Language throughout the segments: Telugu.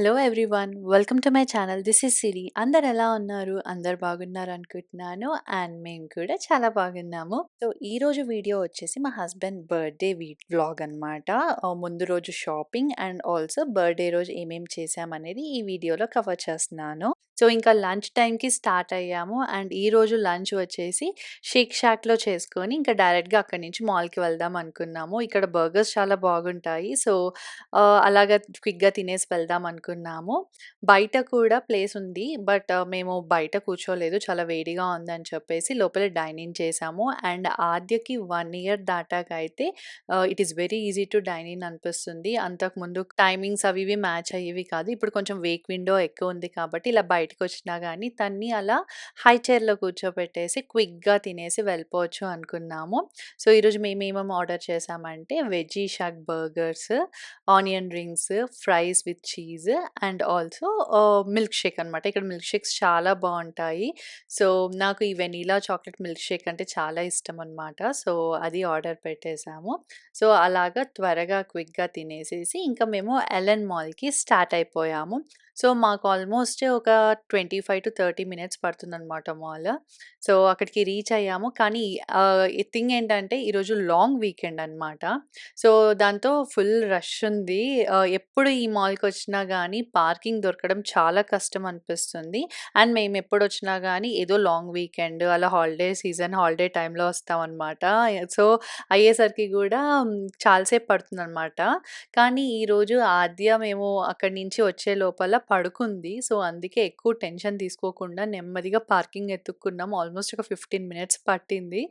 Hello everyone. Welcome to my channel. This is Siri. అందరు ఎలా ఉన్నారు? అందరు బాగున్నారు అనుకుంటున్నాను. అండ్ మేము కూడా చాలా బాగున్నాము. సో ఈరోజు వీడియో వచ్చేసి మా హస్బెండ్ బర్త్డే వ్లాగ్ అనమాట. ముందు రోజు షాపింగ్ అండ్ ఆల్సో బర్త్డే రోజు ఏమేమి చేసామనేది ఈ వీడియోలో కవర్ చేస్తున్నాను. సో ఇంకా లంచ్ టైంకి స్టార్ట్ అయ్యాము. అండ్ ఈరోజు లంచ్ వచ్చేసి షేక్ షాక్లో చేసుకొని ఇంకా డైరెక్ట్గా అక్కడి నుంచి మాల్కి వెళ్దాం అనుకున్నాము. ఇక్కడ బర్గర్స్ చాలా బాగుంటాయి. సో అలాగా క్విక్‌గా తినేసి వెళ్దాం అనుకున్నాము. బయట కూడా ప్లేస్ ఉంది. బట్ మేము బయట కూర్చోలేదు. చాలా వేడిగా ఉందని చెప్పేసి లోపలే డైన్ ఇన్ చేసాము. అండ్ ఆద్యకి 1 ఇయర్ దాటాకైతే it is very easy to dine in అనిపిస్తుంది. అంతకుముందు టైమింగ్స్ అవి ఇవి మ్యాచ్ అయ్యేవి కాదు. ఇప్పుడు కొంచెం వేక్ విండో ఎక్కువ ఉంది కాబట్టి ఇలా బయటకొచ్చినా గానీ తన్ని అలా హై చైర్‌లో కూర్చోబెట్టేసి క్విక్‌గా తినేసి వెళ్ళిపోవచ్చు అనుకున్నాము. సో ఈరోజు మేమేమేమి ఆర్డర్ చేసామంటే veggie shock burgers, onion rings, fries with cheese and also milk shake అనమాట. ఇక్కడ మిల్క్ షేక్స్ చాలా బావుంటాయి. సో, నాకు ఈ వెనిలా చాక్లేట్ మిల్క్ షేక్ అంటే చాలా ఇష్టం అనమాట. సో, అది ఆర్డర్ పెట్టేసాము. సో, అలాగా త్వరగా క్విక్‌గా తినేసేసి ఇంకా మేము ఎల్ఎన్ మాల్‌కి స్టార్ట్ అయిపోయాము. సో, మాకు ఆల్మోస్ట్ ఒక 25-30 మినిట్స్ పడుతుందనమాట మాల్. సో, అక్కడికి రీచ్ అయ్యాము. కానీ థింగ్ ఏంటంటే ఈరోజు లాంగ్ వీకెండ్ అనమాట. సో, దాంతో ఫుల్ రష్ ఉంది. ఎప్పుడు ఈ మాల్‌కొచ్చినా గానీ పార్కింగ్ దొరకడం చాలా కష్టం అనిపిస్తుంది. అండ్ మేమెప్పుడొచ్చినా గానీ ఏదో లాంగ్ వీకెండ్ అలా హాలిడే సీజన్, హాలిడే టైమ్‌లో వస్తామనమాట. సో, అయ్యేసరికి గూడా చాలా సేపు పడుతుందనమాట. కానీ ఈరోజు ఆద్య మేము అక్కడి నుంచి వచ్చే లోపల పడుకుంది. సో, అందుకే ఎక్కువ టెన్షన్ తీసుకోకుండా నెమ్మదిగా పార్కింగ్ ఎతుక్కున్నాం. ఆల్మోస్ట్ ఒక 15 మినిట్స్ పట్టింది.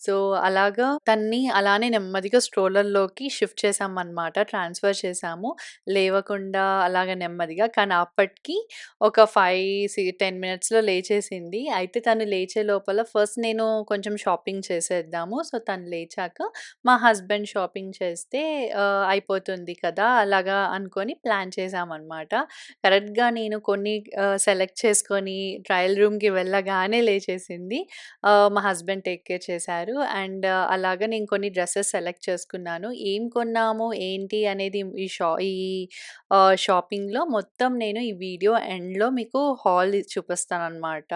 సో, అలాగా తన్ని అలానే నెమ్మదిగా స్ట్రోలర్‌లోకి షిఫ్ట్ చేశామనమాట. ట్రాన్స్‌ఫర్ చేశాము. లేవకుండా అలాగ నెమ్మదిగా. కానీ అప్పటికి ఒక 10 మినిట్స్‌లో లేచేసింది. అయితే తను లేచే లోపల ఫస్ట్ నేను కొంచెం షాపింగ్ చేసేద్దాము. సో, తను లేచాక మా హస్బెండ్ షాపింగ్ చేస్తే అయిపోతుంది కదా! అలాగా అనుకోని ప్లాన్ చేశామనమాట. కరెక్ట్‌గా నేను కొన్ని సెలెక్ట్ చేసుకొని ట్రయల్ రూమ్‌కి వెళ్ళగానే లేచేసింది. మా హస్బెండ్ టేక్ కేర్ చేశారు. అండ్ అలాగా నేను కొన్ని డ్రెసెస్ సెలెక్ట్ చేసుకున్నాను. ఏం కొన్నాము, ఏంటి అనేది ఈ షాపింగ్‌లో మొత్తం నేను ఈ వీడియో ఎండ్‌లో మీకు హాల్ చూపిస్తాననమాట.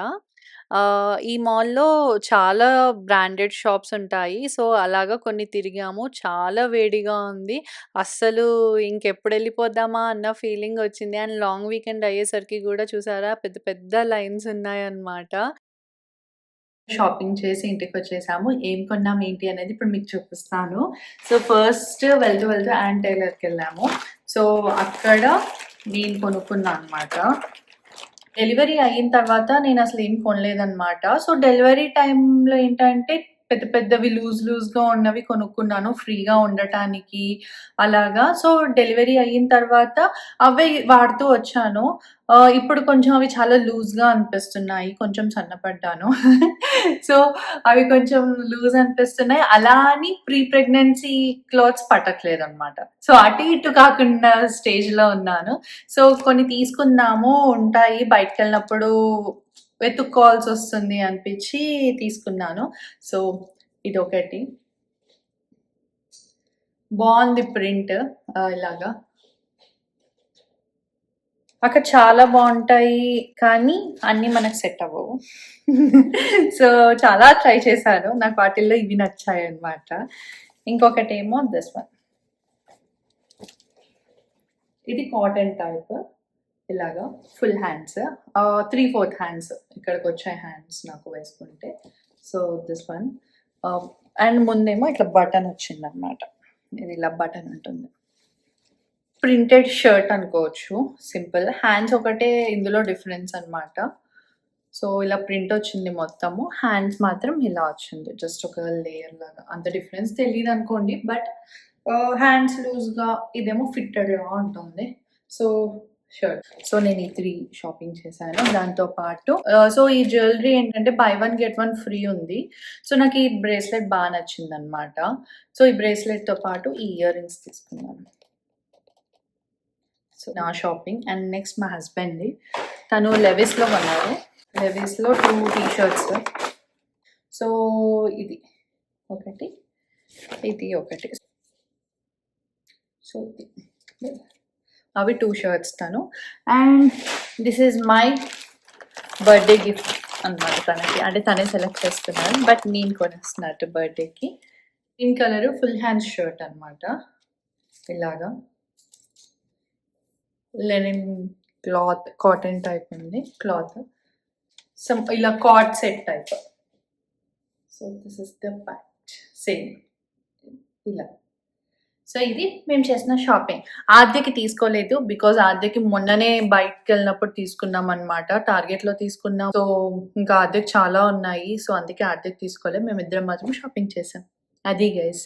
ఈ మాల్‌లో చాలా బ్రాండెడ్ షాప్స్ ఉంటాయి. సో, అలాగా కొన్ని తిరిగాము. చాలా వేడిగా ఉంది. అస్సలు ఇంకెప్పుడెళ్ళిపోద్దామా అన్న ఫీలింగొచ్చింది. అండ్ లాంగ్ వీకెండ్ అయ్యేసరికి గూడా చూసారా పెద్ద పెద్ద లైన్స్ ఉన్నాయన్నమాట. షాపింగ్ చేసి ఇంటికొచ్చేసాము. ఏం కొన్నాం ఏంటి అనేది ఇప్పుడు మీకు చూపిస్తాను. సో, ఫస్ట్ వెళ్తూ వెళ్తూ యాన్ టైలర్‌కెళ్ళాము. సో, అక్కడ నేను కొనుక్కున్నా అనమాట. డెలివరీ అయిన తర్వాత నేనసలు ఏం కొనలేదనమాట. సో, డెలివరీ టైమ్‌లో ఏంటంటే పెద్ద పెద్దవి లూజ్‌గా ఉన్నవి కొనుక్కున్నాను ఫ్రీగా ఉండటానికి అలాగా. సో, డెలివరీ అయిన తర్వాత అవే వాడుతూ వచ్చాను. ఇప్పుడు కొంచెం అవి చాలా లూజ్‌గా అనిపిస్తున్నాయి. కొంచెం సన్నపడ్డాను. సో, అవి కొంచెం లూజ్ అనిపిస్తున్నాయి. అలా అని ప్రీ ప్రెగ్నెన్సీ క్లాత్స్ పట్టట్లేదనమాట. సో, అటు ఇటు కాకుండా స్టేజ్‌లో ఉన్నాను. సో, కొన్ని తీసుకుందాము ఉంటాయి బయటికెళ్ళినప్పుడు వెతుక్కోవాల్సొస్తుంది అనిపిచ్చి తీసుకున్నాను. సో, ఇదొకటి. బావుంది ప్రింట్ ఇలాగా. అక్కడ చాలా బావుంటాయి. కానీ అన్నీ మనకు సెట్ అవ్వవు. సో, చాలా ట్రై చేశాను. నాకు వాటిల్లో ఇవి నచ్చాయన్నమాట. ఇంకొకటేమో దిస్ వన్. ఇది కాటన్ టైప్. ఇలాగా ఫుల్ హ్యాండ్స్ 3/4 హ్యాండ్స్ ఇక్కడికొచ్చాయి హ్యాండ్స్ నాకు వేసుకుంటే. సో, దిస్ వన్ అండ్ ముందేమో ఇట్లా బటన్ వచ్చిందనమాట. ఇది ఇలా బటన్ ఉంటుంది. ప్రింటెడ్ షర్ట్ అనుకోవచ్చు. సింపుల్. హ్యాండ్స్ ఒకటే ఇందులో డిఫరెన్స్ అనమాట. సో, ఇలా ప్రింట్ వచ్చింది మొత్తము. హ్యాండ్స్ మాత్రం ఇలా వచ్చింది. జస్ట్ ఒక లేయర్ లాగా. అంత డిఫరెన్స్ తెలీదనుకోండి. బట్ హ్యాండ్స్ లూజ్‌గా ఇదేమో ఫిట్టెడ్‌గా ఉంటుంది. So, shirt. సో, నేను ఈ 3 షాపింగ్ చేశాను. దాంతో పాటు సో, ఈ జ్యువెలరీ ఏంటంటే by one get one free ఉంది. సో, నాకు ఈ బ్రేస్లెట్ బా నచ్చిందనమాట. సో, ఈ బ్రేస్లెట్‌తో పాటు ఈ ఇయర్ రింగ్స్ తీసుకున్నాను. సో, నా షాపింగ్. అండ్ నెక్స్ట్ మా హస్బెండ్‌ది. తను లెవిస్‌లో కొన్నారు. లెవిస్‌లో 2 టీ షర్ట్స్. సో, ఇది ఒకటి. ఇది ఒకటి. సో, ఇది. అవి 2 షర్ట్స్ తను. And this is my birthday gift అనమాట తనకి. అంటే తనే సెలెక్ట్ చేసుకున్నారు, బట్ నేను కొనేస్తున్నట్టు బర్త్డేకి. Green colour full hands shirt అనమాట. ఇలాగా లెనిన్ క్లాత్, కాటన్ టైప్ ఉంది క్లాత్. సమ్ ఇలా card set type. So this is the pant same ఇలా. సో ఇది మేము చేసిన షాపింగ్. ఆద్యకి తీసుకోలేదు, బికాజ్ ఆద్యకి మొన్ననే బయటకు వెళ్ళినప్పుడు తీసుకున్నాం అనమాట. టార్గెట్లో తీసుకున్నాం. సో ఇంకా ఆద్యకి చాలా ఉన్నాయి, సో అందుకే ఆద్యకి తీసుకోలేదు. మేమిద్దరం మాత్రం షాపింగ్ చేసాం. అది guys.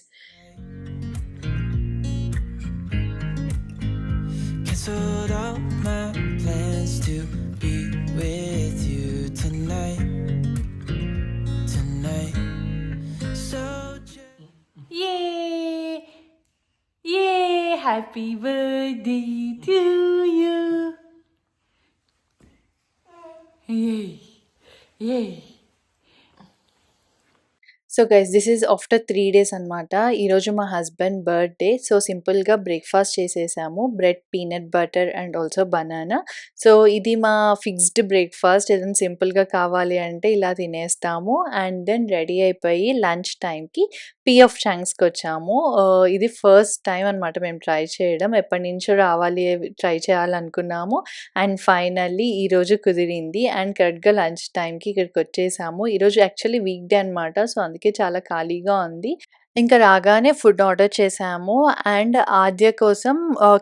Cancelled all my plans to be with you tonight. So yay, yay, happy birthday to you. Yay, yay. So guys, this is after 3 days అనమాట. ఈరోజు మా హస్బెండ్ బర్త్డే. సో సింపుల్గా బ్రేక్ఫాస్ట్ చేసేసాము. Bread, peanut butter and also banana. So ఇది మా ఫిక్స్డ్ బ్రేక్ఫాస్ట్. ఏదైనా సింపుల్గా కావాలి అంటే ఇలా తినేస్తాము. అండ్ దెన్ రెడీ అయిపోయి లంచ్ టైంకి పిఎఫ్ చాంగ్స్కి వచ్చాము. ఇది ఫస్ట్ టైం అనమాట మేము ట్రై చేయడం. ఎప్పటి నుంచో రావాలి, ట్రై చేయాలనుకున్నాము. అండ్ ఫైనల్లీ ఈరోజు కుదిరింది. అండ్ కరెక్ట్గా లంచ్ టైంకి ఇక్కడికి వచ్చేసాము. ఈరోజు యాక్చువల్లీ వీక్ డే అనమాట. సో అందుకే చాలా ఖాళీగా ఉంది. ఇంకా రాగానే ఫుడ్ ఆర్డర్ చేసాము. అండ్ ఆద్య కోసం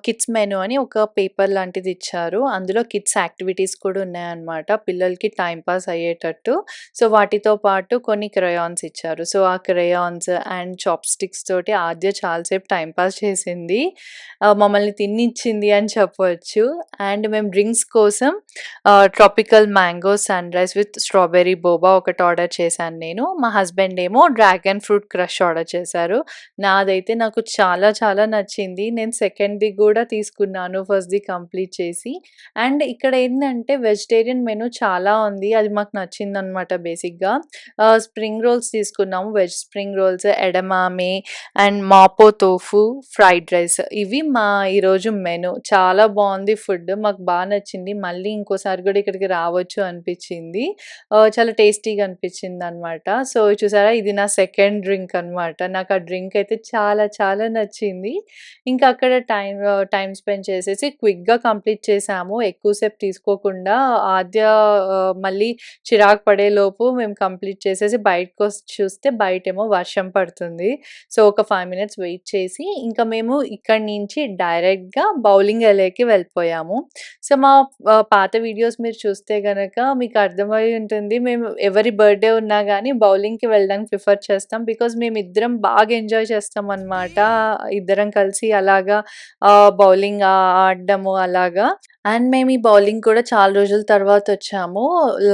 కిడ్స్ మెనూ అని ఒక పేపర్ లాంటిది ఇచ్చారు. అందులో కిడ్స్ యాక్టివిటీస్ కూడా ఉన్నాయన్నమాట, పిల్లలకి టైం పాస్ అయ్యేటట్టు. సో వాటితో పాటు కొన్ని క్రయాన్స్ ఇచ్చారు. సో ఆ క్రయాన్స్ అండ్ చాప్ స్టిక్స్ తోటి ఆద్య చాలాసేపు టైం పాస్ చేసింది. మమ్మల్ని తినిచ్చింది అని చెప్పవచ్చు. అండ్ మేము డ్రింక్స్ కోసం tropical mango sun rise with strawberry boba ఒకటి ఆర్డర్ చేశాను నేను. మా హస్బెండ్ ఏమో డ్రాగన్ ఫ్రూట్ క్రష్ ఆర్డర్ చేశారు. నాదైతే నాకు చాలా చాలా నచ్చింది. నేను సెకండ్ది కూడా తీసుకున్నాను, ఫస్ట్ది కంప్లీట్ చేసి. అండ్ ఇక్కడ ఏంటంటే వెజిటేరియన్ మెనూ చాలా ఉంది, అది మాకు నచ్చిందనమాట. బేసిక్గా స్ప్రింగ్ రోల్స్ తీసుకున్నాము, veg spring rolls, edamame and మాపో తోఫు, ఫ్రైడ్ రైస్. ఇవి మా ఈరోజు మెనూ. చాలా బాగుంది ఫుడ్, మాకు బాగా నచ్చింది. మళ్ళీ ఇంకోసారి కూడా ఇక్కడికి రావచ్చు అనిపించింది. చాలా టేస్టీగా అనిపించింది అనమాట. సో చూసారా, ఇది నా సెకండ్ డ్రింక్ అనమాట. నాకు ఆ డ్రింక్ అయితే చాలా చాలా నచ్చింది. ఇంకా అక్కడ టైం స్పెండ్ చేసేసి క్విక్గా కంప్లీట్ చేసాము, ఎక్కువసేపు తీసుకోకుండా. ఆద్య మళ్ళీ చిరాకు పడేలోపు మేము కంప్లీట్ చేసేసి బయటకు వచ్చి చూస్తే బయటేమో వర్షం పడుతుంది. సో ఒక 5 minutes వెయిట్ చేసి ఇంకా మేము ఇక్కడి నుంచి డైరెక్ట్గా బౌలింగ్ ఎలేకి వెళ్ళిపోయాము. సో మా పాత వీడియోస్ మీరు చూస్తే కనుక మీకు అర్థమై ఉంటుంది, మేము ఎవరి బర్త్డే ఉన్నా కానీ బౌలింగ్కి వెళ్ళడానికి ప్రిఫర్ చేస్తాం. బికాజ్ మేము ఇద్దరం బాగా ఎంజాయ్ చేస్తాం అనమాట. ఇద్దరం కలిసి అలాగా బౌలింగ్ ఆడడము అలాగా. అండ్ మేము ఈ బౌలింగ్ కూడా చాలా రోజుల తర్వాత వచ్చాము.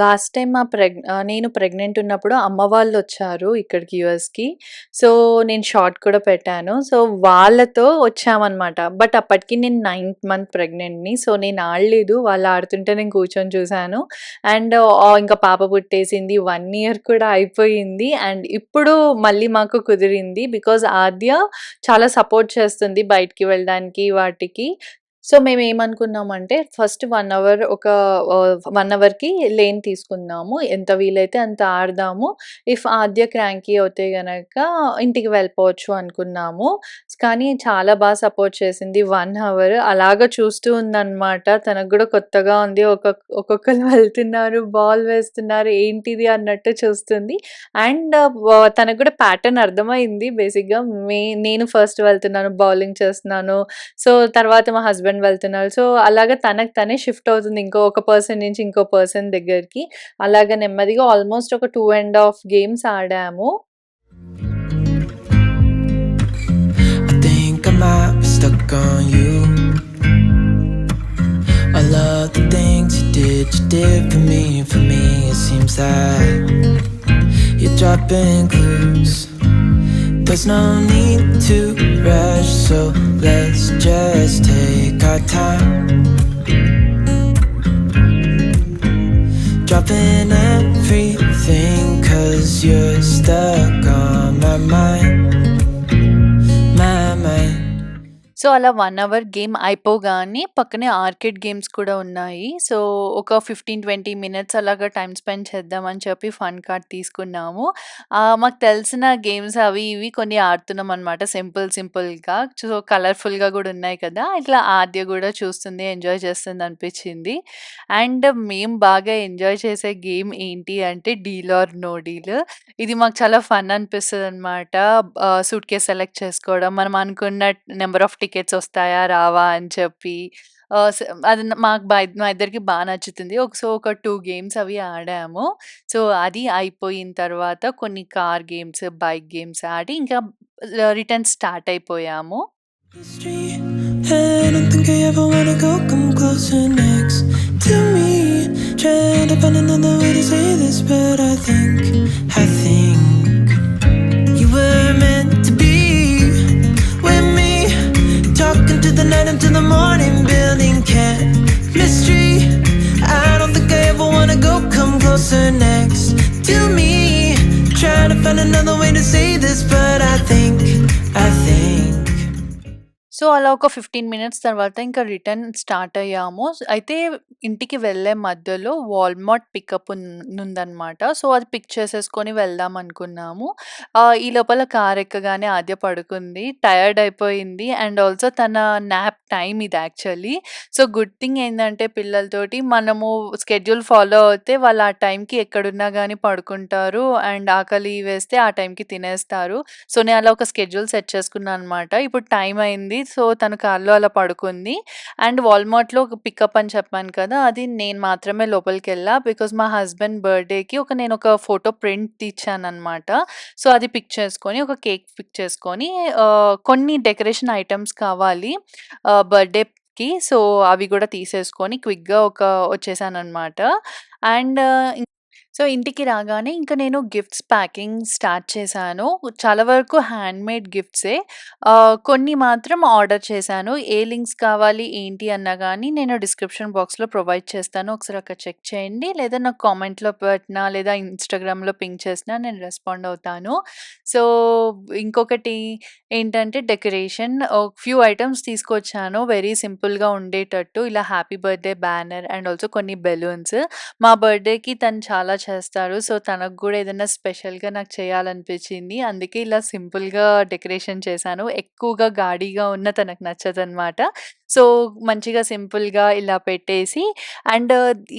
లాస్ట్ టైం నేను ప్రెగ్నెంట్ ఉన్నప్పుడు అమ్మ వాళ్ళు వచ్చారు ఇక్కడికి యూఎస్కి. సో నేను షార్ట్ కూడా పెట్టాను. సో వాళ్ళతో వచ్చామన్నమాట. బట్ అప్పటికి నేను 9th month ప్రెగ్నెంట్ని. సో నేను ఆడలేదు, వాళ్ళు ఆడుతుంటే నేను కూర్చొని చూశాను. అండ్ ఇంకా పాప పుట్టేసింది, 1 year కూడా అయిపోయింది. అండ్ ఇప్పుడు మళ్ళీ మాకు కుదిరింది, బికాజ్ ఆద్య చాలా సపోర్ట్ చేస్తుంది బయటికి వెళ్ళడానికి వాటికి. సో మేమేమనుకున్నామంటే ఫస్ట్ 1 hour ఒక 1 hourకి లేన్ తీసుకుందాము, ఎంత వీలైతే అంత ఆడదాము. ఇఫ్ ఆద్య క్రాంకీ అవుతే గనక ఇంటికి వెళ్ళిపోవచ్చు అనుకున్నాము. కానీ చాలా బాగా సపోర్ట్ చేసింది. 1 hour అలాగా చూస్తూ ఉందన్నమాట. తనకు కూడా కొత్తగా ఉంది, ఒక్కొక్కరు వెళ్తున్నారు, బాల్ వేస్తున్నారు, ఏంటిది అన్నట్టు చూస్తుంది. అండ్ తనకు కూడా ప్యాటర్న్ అర్థమైంది. బేసిక్గా నేను ఫస్ట్ వెళ్తున్నాను, బౌలింగ్ చేస్తున్నాను, సో తర్వాత మా హస్బెండ్ వెళ్తున్నారు. సో అలాగా తనకు తనే షిఫ్ట్ అవుతుంది ఒక పర్సన్ నుంచి ఇంకో పర్సన్ దగ్గరికి. అలాగా నెమ్మదిగా ఆల్మోస్ట్ ఒక 2.5 games ఆడాము. I think I might be stuck on you. I love the things you did for me. It seems like you're dropping clues. There's no need to rush, so let's just take our time. Dropping everything 'cause you're stuck on my mind, my mind. So, అలా 1 అవర్ గేమ్ అయిపోగానే పక్కనే ఆర్కేడ్ గేమ్స్ కూడా ఉన్నాయి. సో, ఒక 15, 20 మినిట్స్ అలాగా టైమ్ స్పెండ్ చేద్దామని చెప్పి ఫన్ కార్డ్ తీసుకున్నాము. మాకు తెలిసిన గేమ్స్ అవి ఇవి కొన్ని ఆడుతున్నామనమాట సింపుల్‌గా. సో, కలర్‌ఫుల్‌గా గూడా ఉన్నాయి కదా! ఇట్లా ఆద్య గూడా చూస్తుంది, ఎంజాయ్ చేస్తుందనిపిచ్చింది. అండ్ మేము బాగా ఎంజాయ్ చేసే గేమ్ ఏంటి అంటే డీల్ ఆర్ నో డీల్. ఇది మాకు చాలా ఫన్ అనిపిస్తదనమాట. సూట్‌కేస్ సెలెక్ట్ చేసుకోవడం, మనం అనుకున్న నంబర్ ఆఫ్ టికెట్స్ వస్తాయా? రావా? అని చెప్పి ఆహ్, స్ అది మా ఇద్దరికి నచ్చుతుంది. ఒక 2 గేమ్స్ అవి ఆడాము. సో, అది అయిపోయిన తర్వాత కొన్ని కార్ గేమ్స్, బైక్ గేమ్స్ ఆడి ఇంకా రిటర్న్ స్టార్ట్ అయిపోయాము. Street, I don't think I ever wanna go come closer next to me. Trying to find another way to say this, but I think you were meant to be with me. Talking to the night until the morning, building chemistry. I don't think I ever wanna go come closer next to me. Trying to find another way to say this, but I think so, అలా ఒక 15 మినిట్స్ తర్వాత ఇంకా రిటర్న్ స్టార్ట్ అయ్యాము. అయితే ఇంటికి వెళ్ళే మధ్యలో వాల్మార్ట్ పికప్ ఉందనమాట. సో, అది పిక్ చేసేసుకొని వెళ్దాం అనుకున్నాము. ఈ లోపల కార్ ఎక్కగానే ఆద్య పడుకుంది. టయర్డ్ అయిపోయింది. అండ్ ఆల్సో తన న్యాప్ టైమ్ ఇది యాక్చువల్లీ. సో, గుడ్ థింగ్ ఏందంటే పిల్లలతోటి మనము స్కెడ్యూల్ ఫాలో అవుతే వాళ్ళు ఆ టైంకి ఎక్కడున్నా గానీ పడుకుంటారు. అండ్ ఆకలి వేస్తే ఆ టైంకి తినేస్తారు. సో, నేను అలా ఒక స్కెడ్యూల్ సెట్ చేసుకున్నా అనమాట. ఇప్పుడు టైం అయింది. సో, తను కార్‌లో అలా పడుకుంది. అండ్ వాల్మార్ట్‌లో ఒక పికప్ అని చెప్పాను కదా! అది నేను మాత్రమే లోపలికెళ్ళా. బికాజ్ మా హస్బెండ్ బర్త్‌డేకి నేనొక ఫోటో ప్రింట్ తీచ్చాననమాట. సో, అది పిక్ చేసుకొని ఒక కేక్ పిక్ చేసుకొని కొన్ని డెకరేషన్ ఐటెమ్స్ కావాలి బర్త్‌డేకి. సో, అవి గూడా తీసేసుకొని క్విక్‌గా వచ్చేసాననమాట. అండ్ సో, ఇంటికి రాగానే ఇంక నేను గిఫ్ట్స్ ప్యాకింగ్ స్టార్ట్ చేశాను. చాలా వరకు హ్యాండ్‌మేడ్ గిఫ్ట్సే. కొన్ని మాత్రం ఆర్డర్ చేశాను. ఏ లింక్స్ కావాలి, ఏంటి అన్నా గానీ నేను డిస్క్రిప్షన్ బాక్స్‌లో ప్రొవైడ్ చేస్తాను. ఒకసారి అక్కడ చెక్ చేయండి. లేదా నాకు కామెంట్‌లో పెట్టినా, లేదా ఇన్‌స్టాగ్రామ్‌లో పింగ్ చేసినా నేను రెస్పాండ్ అవుతాను. సో, ఇంకొకటి ఏంటంటే డెకరేషన్. ఫ్యూ ఐటెమ్స్ తీసుకొచ్చాను. వెరీ సింపుల్‌గా ఉండేటట్టు. ఇలా happy birthday banner and also కొన్ని బెలూన్స్. మా బర్త్‌డేకి తను చాలా చేస్తారు. సో, తనకు గూడా ఏదన్నా స్పెషల్‌గా నాకు చేయాలనిపించింది. అందుకే ఇలా సింపుల్‌గా డెకరేషన్ చేశాను. ఎక్కువగా గాడిగా ఉన్న తనకు నచ్చదనమాట. సో, మంచిగా సింపుల్‌గా ఇలా పెట్టేసి అండ్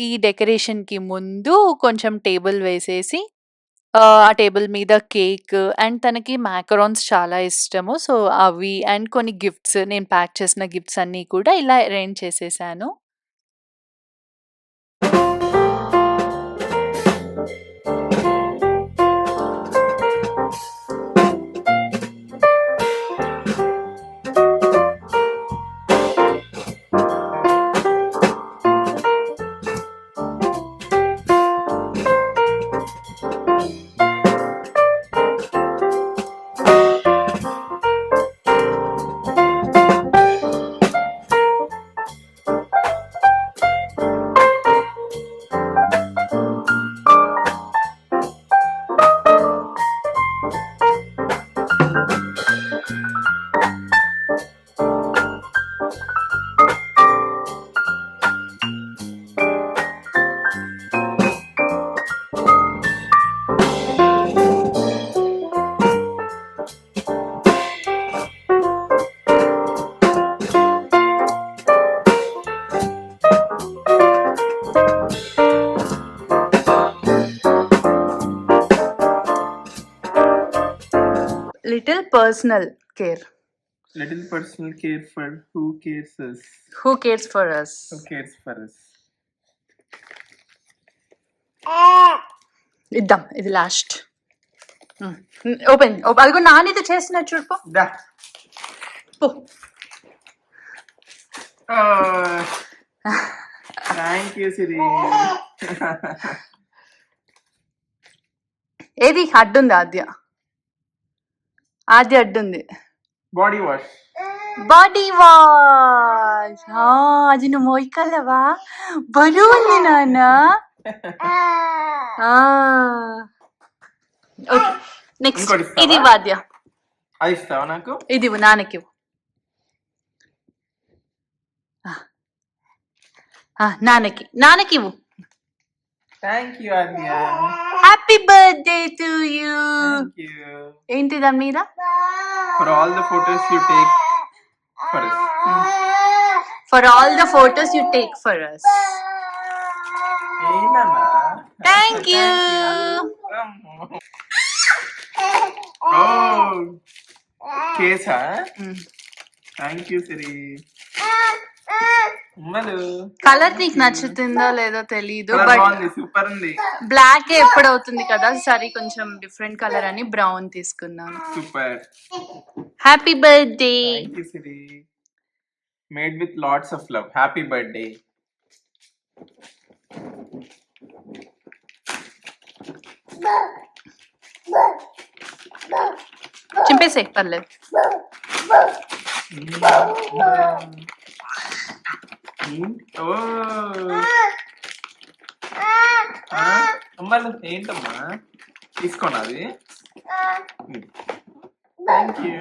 ఈ డెకరేషన్‌కి ముందు కొంచెం టేబుల్ వేసేసి ఆ టేబుల్ మీద కేక్ అండ్ తనకి మాకరోన్స్ చాలా ఇష్టము. సో, అవి అండ్ కొన్ని గిఫ్ట్స్ నేను ప్యాక్ చేసిన గిఫ్ట్స్ అన్నీ కూడా ఇలా అరేంజ్ చేసేసాను. Little personal care. Little personal care for who cares us. Who cares for us? Who cares for us? ఇద్దాం ఇది లాస్ట్. ఓపెన్ అదిగో నానిది చేసిన చూడు. Da. పో. Thank you, Siri. ఏది అడ్డుంది ఆద్య అడ్డుంది. Body wash. Body wash. అది నువ్వు మోయగలవా? బరువు ఉంది నాన్న. నెక్స్ట్ ఇది వాద్య. అది ఇస్తావా నాకు? ఇది నాన్నకి. నాన్నకి ఇవ్వు. Thank you Aadya. Happy birthday to you. Thank you ఏంటి దాని మీద? For all the photos you take for us. For all the photos you take for us. ఏంటమ్మా? Thank you. ఓ కేసా? Thank you Siri. అమ్మలు కలర్ నీకు నచ్చుతుందో లేదో తెలీదు, కలర్ బట్ బాగుంది, సూపర్ ఉంది, బ్లాక్ ఎప్పుడు అవుతుంది కదా, సరే కొంచెం డిఫరెంట్ కలర్ అని బ్రౌన్ తీసుకున్నాను. Super. Happy birthday. Thank you Siri. Made with lots of love. Happy birthday. చింపేసే పర్లేదు. ఓ అమ్మలు ఏంటమ్మా తీసుకోండి అది. Thank you.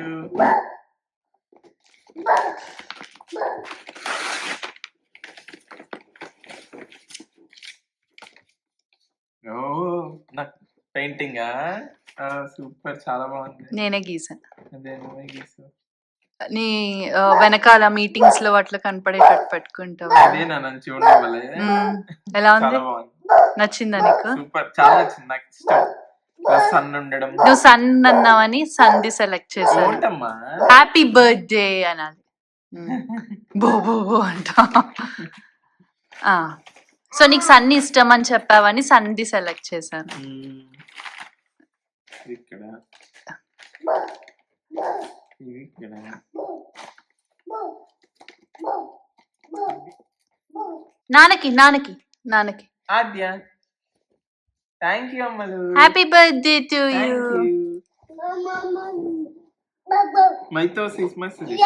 ఓ నాకు పెయింటింగా సూపర్, చాలా బాగుంది. నేనే గీసాను. అదే నువ్వే గీసావు. నీ వెనకాల మీటింగ్స్ లో అట్లా కనపడేటట్టు పెట్టుకుంటావు. అదే నన్ను చూడవలే. ఎలా ఉంది? చాలా బాగుంది. నచ్చిందా నీకు? సూపర్, చాలా నచ్చింది. నాకు ఇష్టం సన్ ఉండడం. నువ్వు సన్ అన్నావని సంధి సెలెక్ట్ చేశాను. ఏంటమ్మా? హ్యాపీ బర్త్డే అనాలి. బో బో బో అంట. సో నీకు సన్ని ఇష్టం అని చెప్పావని సంధి సెలెక్ట్ చేశాను. ఇక్కడ ఇక్కడ నాన్నకి నాన్నకి నాన్నకి. ఆద్య థ్యాంక్ యూ అమ్మలు. Happy birthday to you. Mythos is my suggestion.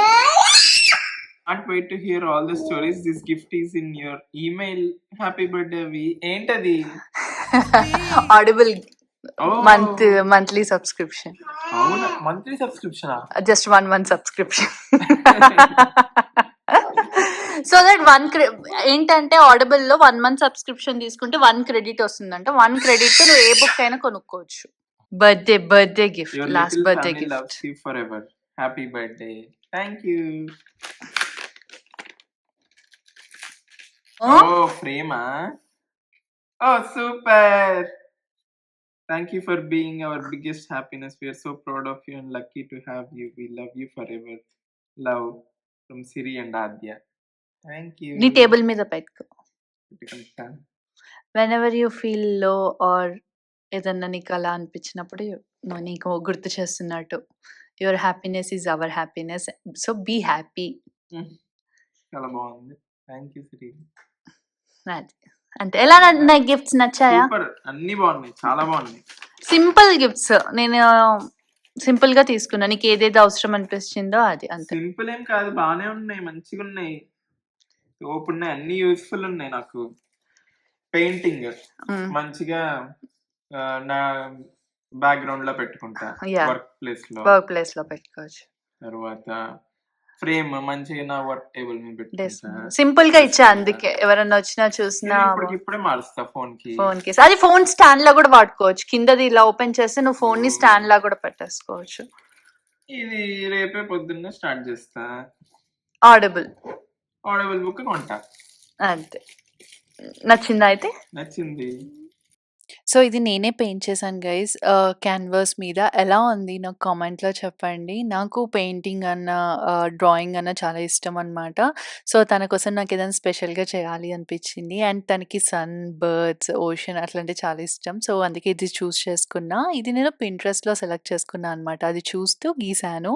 Can't wait to hear all the stories. This gift is in your email. Happy birthday V. ఏంటది? Audible monthly subscription. అవునా, monthly subscription? Just 1 month subscription. So that ఏంటంటే ఆడిబుల్ లో 1 month సబ్స్క్రిప్షన్ తీసుకుంటే 1 credit వస్తుందంట. 1 credit తో నువ్వు ఏ బుక్ అయినా కొనుక్కోవచ్చు. Birthday gift, Your last little birthday family loves gift. you forever. Happy birthday. Thank you. Oh, frame, huh? Oh, super. Thank you for being our biggest happiness. We are so proud of you and lucky to have you. We love you forever. Love from Siri and Adya. Thank you. నీ టేబుల్ మీద పెట్టుకో. పెట్టుకుంటా. Whenever you feel low or ఏదన్నా నీకు అలా అనిపించినప్పుడు నువ్వు నీకు గుర్తు చేస్తున్నట్టు. Your happiness is our happiness. So be happy. చాలా బాగుంది. Thank you Siri. అంటే ఎలా నాకు గిఫ్ట్స్ నచ్చాయా? సూపర్, అన్ని బాగున్నాయి, చాలా బాగున్నాయి. Simple gifts. నేను సింపుల్ గా తీసుకున్నా. నీకు ఏదేది అవసరం అనిపించిందో అది అంతే. సింపుల్ ఏం కాదు, బాగానే ఉన్నాయి, మంచిగా ఉన్నాయి, ఓపెన్ ఉన్నాయి, అన్ని యూస్ఫుల్ ఉన్నాయి. నాకు పెయింటింగ్ మంచిగా నా బ్యాక్గ్రౌండ్ లో పెట్టుకుంటా. వర్క్ ప్లేస్ లో పెట్టుకోవచ్చు. తర్వాత ఫ్రేమ్ మంచిగా నా వర్క్ టేబుల్ మీద పెట్టుకుంటా. సింపుల్ గా ఇచ్చా, అందుకే ఎవరన్నా వచ్చినా చూసినా ఇప్పుడే మారుస్తా ఫోన్ కి. అది ఫోన్ స్టాండ్ లా కూడా వాడుకోవచ్చు. కిందది ఇలా ఓపెన్ చేస్తే నువ్వు ఫోన్ ని స్టాండ్ లా కూడా పెట్టేసుకోవచ్చు. ఇది రేపే పొద్దున్న స్టార్ట్ చేస్తా. ఆడిబుల్ బుక్ కొంటా. అంతే. నచ్చిందా? అయితే నచ్చింది. సో ఇది నేనే పెయింట్ చేశాను గైస్, క్యాన్వాస్ మీద. ఎలా ఉంది నాకు కామెంట్లో చెప్పండి. నాకు పెయింటింగ్ అన్న డ్రాయింగ్ అన్న చాలా ఇష్టం అనమాట. సో తన కోసం నాకు ఏదైనా స్పెషల్గా చేయాలి అనిపించింది. అండ్ తనకి సన్, బర్డ్స్, ఓషన్ అట్లాంటివి చాలా ఇష్టం. సో అందుకే ఇది చూస్ చేసుకున్నా. ఇది నేను పింట్రెస్ట్లో సెలెక్ట్ చేసుకున్నా అనమాట. అది చూస్తూ గీసాను.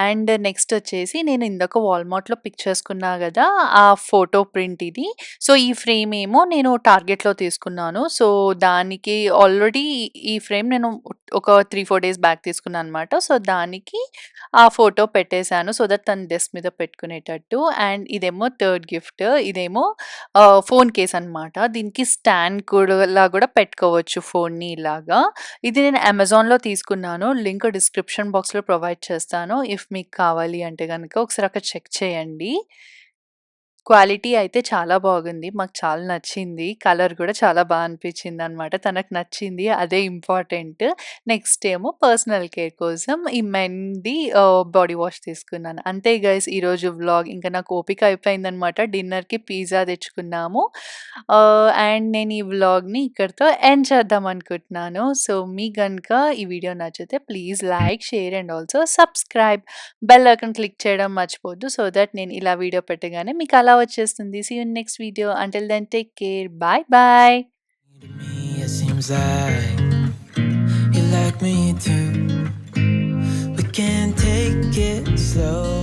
అండ్ నెక్స్ట్ వచ్చేసి నేను ఇందాక వాల్మార్ట్లో పిక్ చేసుకున్నా కదా, ఆ ఫోటో ప్రింట్ ఇది. సో ఈ ఫ్రేమ్ ఏమో నేను టార్గెట్లో తీసుకున్నాను. సో దానికి ఆల్రెడీ ఈ ఫ్రేమ్ నేను ఒక 3-4 days బ్యాక్ తీసుకున్నాను అనమాట. సో దానికి ఆ ఫోటో పెట్టేశాను, సో దట్ తన డెస్క్ మీద పెట్టుకునేటట్టు. అండ్ ఇదేమో థర్డ్ గిఫ్ట్. ఇదేమో ఫోన్ కేస్ అనమాట. దీనికి స్టాండ్ కూడా పెట్టుకోవచ్చు ఫోన్ని ఇలాగా. ఇది నేను అమెజాన్లో తీసుకున్నాను. లింక్ డిస్క్రిప్షన్ బాక్స్లో ప్రొవైడ్ చేస్తాను. ఇఫ్ మీకు కావాలి అంటే కనుక ఒకసారి అక్కడ చెక్ చేయండి. క్వాలిటీ అయితే చాలా బాగుంది. మాకు చాలా నచ్చింది. కలర్ గూడా చాలా అనిపించిందనమాట. తనకు నచ్చింది. అదే ఇంపార్టెంట్. నెక్స్ట్ ఏమో పర్సనల్ కేర్ కోసం ఈ మెన్‌ది బాడీ వాష్ తీసుకున్నాను. అంతే గైస్ ఈరోజు వ్లాగ్. ఇంకా నాకు ఓపిక అయిపోయిందనమాట. డిన్నర్‌కి పిజ్జా తెచ్చుకున్నాము. అండ్ నేను ఈ వ్లాగ్‌ని ఇక్కడితో ఎండ్ చేద్దాం అనుకుంటున్నాను. సో, మీకు గనుక ఈ వీడియో నచ్చితే please like, share and also subscribe. Bell icon click చేయడం మర్చిపోవద్దు. సో దట్ నేను ఇలా వీడియో పెట్టగానే మీకు అలా వచ్చేస్తుంది. See you in next video. Until then take care. Bye bye. To me, it seems like you like me too. We can take it slow.